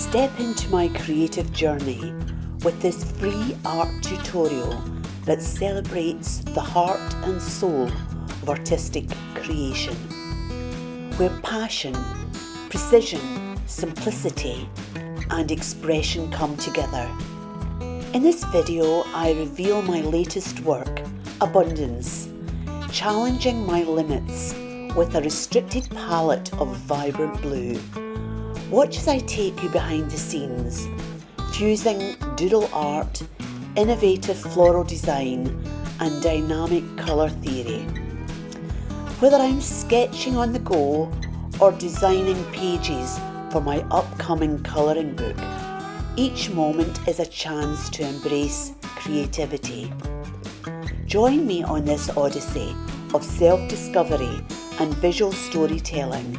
Step into my creative journey with this free art tutorial that celebrates the heart and soul of artistic creation, where passion, precision, simplicity and expression come together. In this video, I reveal my latest work, Abundance, challenging my limits with a restricted palette of vibrant blue. Watch as I take you behind the scenes, fusing doodle art, innovative floral design and dynamic colour theory. Whether I'm sketching on the go or designing pages for my upcoming colouring book, each moment is a chance to embrace creativity. Join me on this odyssey of self-discovery and visual storytelling.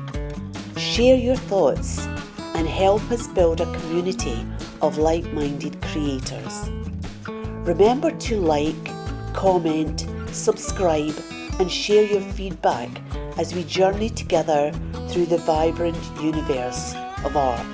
Share your thoughts and help us build a community of like-minded creators. Remember to like, comment, subscribe and share your feedback as we journey together through the vibrant universe of art.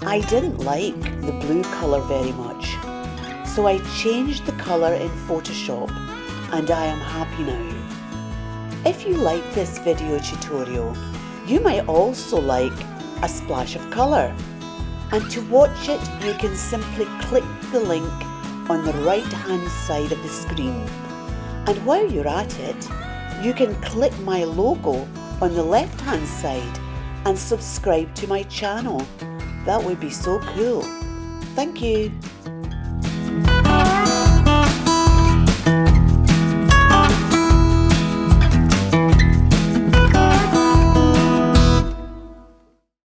I didn't like the blue colour very much, so I changed the colour in Photoshop and I am happy now. If you like this video tutorial, you might also like a splash of colour, and to watch it you can simply click the link on the right hand side of the screen, and while you're at it you can click my logo on the left hand side and subscribe to my channel. That would be so cool. Thank you.